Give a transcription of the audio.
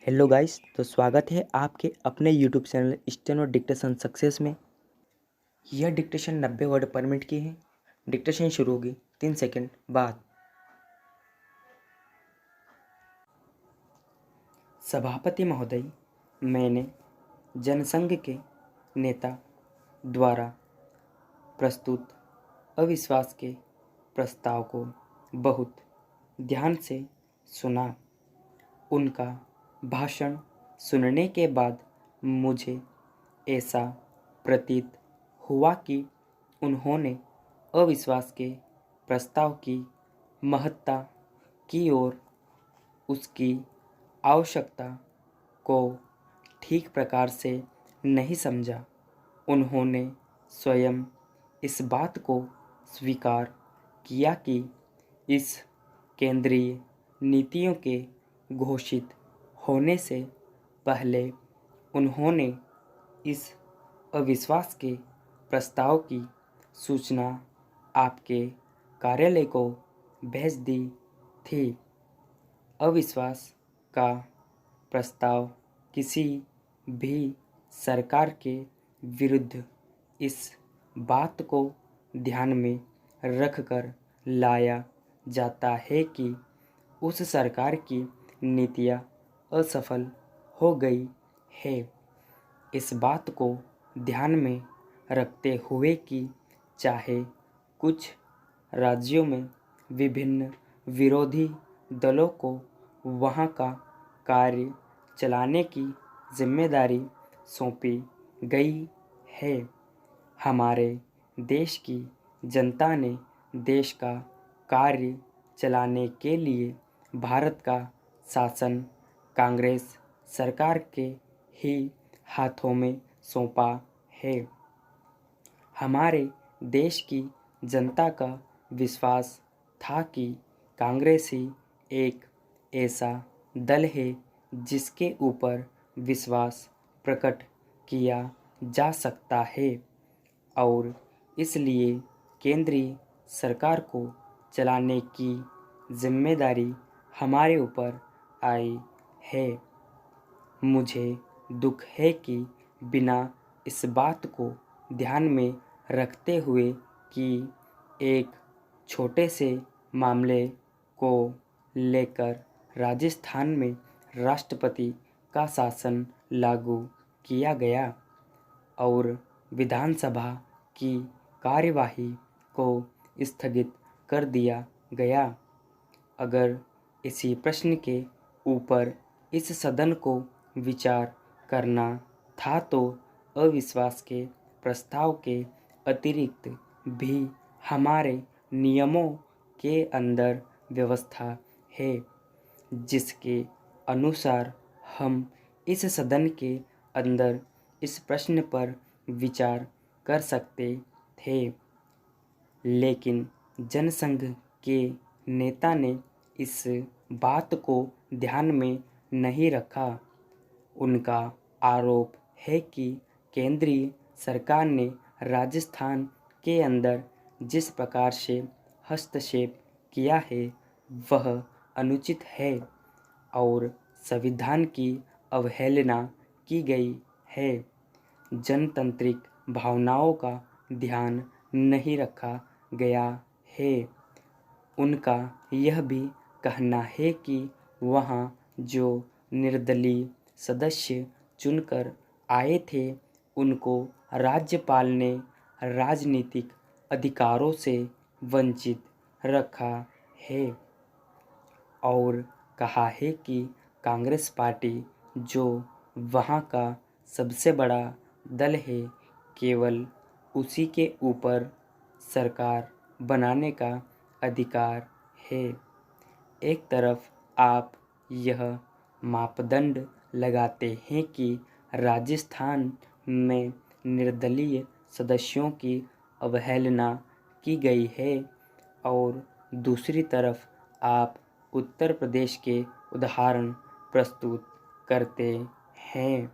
Hello guys, तो स्वागत है आपके अपने YouTube channel steno dictation success में। यह डिक्टेशन 90 वर्ड पर मिनट की है। डिक्टेशन शुरू होगी 3 सेकंड बाद। सभापति महोदय, मैंने जनसंघ के नेता द्वारा प्रस्तुत अविश्वास के प्रस्ताव को बहुत ध्यान से सुना। उनका भाषण सुनने के बाद मुझे ऐसा प्रतीत हुआ कि उन्होंने अविश्वास के प्रस्ताव की महत्ता की और उसकी आवश्यकता को ठीक प्रकार से नहीं समझा। उन्होंने स्वयं इस बात को स्वीकार किया कि इस केंद्रीय नीतियों के घोषित होने से पहले उन्होंने इस अविश्वास के प्रस्ताव की सूचना आपके कार्यालय को भेज दी थी। अविश्वास का प्रस्ताव किसी भी सरकार के विरुद्ध इस बात को ध्यान में रखकर लाया जाता है कि उस सरकार की नीतियाँ असफल हो गई है। इस बात को ध्यान में रखते हुए कि चाहे कुछ राज्यों में विभिन्न विरोधी दलों को वहाँ का कार्य चलाने की जिम्मेदारी सौंपी गई है, हमारे देश की जनता ने देश का कार्य चलाने के लिए भारत का शासन कांग्रेस सरकार के ही हाथों में सौंपा है। हमारे देश की जनता का विश्वास था कि कांग्रेस ही एक ऐसा दल है जिसके ऊपर विश्वास प्रकट किया जा सकता है और इसलिए केंद्रीय सरकार को चलाने की जिम्मेदारी हमारे ऊपर आई है। मुझे दुख है कि बिना इस बात को ध्यान में रखते हुए कि एक छोटे से मामले को लेकर राजस्थान में राष्ट्रपति का शासन लागू किया गया और विधानसभा की कार्यवाही को स्थगित कर दिया गया। अगर इसी प्रश्न के ऊपर इस सदन को विचार करना था तो अविश्वास के प्रस्ताव के अतिरिक्त भी हमारे नियमों के अंदर व्यवस्था है जिसके अनुसार हम इस सदन के अंदर इस प्रश्न पर विचार कर सकते थे, लेकिन जनसंघ के नेता ने इस बात को ध्यान में नहीं रखा। उनका आरोप है कि केंद्रीय सरकार ने राजस्थान के अंदर जिस प्रकार से हस्तक्षेप किया है वह अनुचित है और संविधान की अवहेलना की गई है। जनतांत्रिक भावनाओं का ध्यान नहीं रखा गया है। उनका यह भी कहना है कि वहाँ जो निर्दलीय सदस्य चुनकर आए थे उनको राज्यपाल ने राजनीतिक अधिकारों से वंचित रखा है और कहा है कि कांग्रेस पार्टी जो वहाँ का सबसे बड़ा दल है केवल उसी के ऊपर सरकार बनाने का अधिकार है। एक तरफ आप यह मापदंड लगाते हैं कि राजस्थान में निर्दलीय सदस्यों की अवहेलना की गई है और दूसरी तरफ आप उत्तर प्रदेश के उदाहरण प्रस्तुत करते हैं।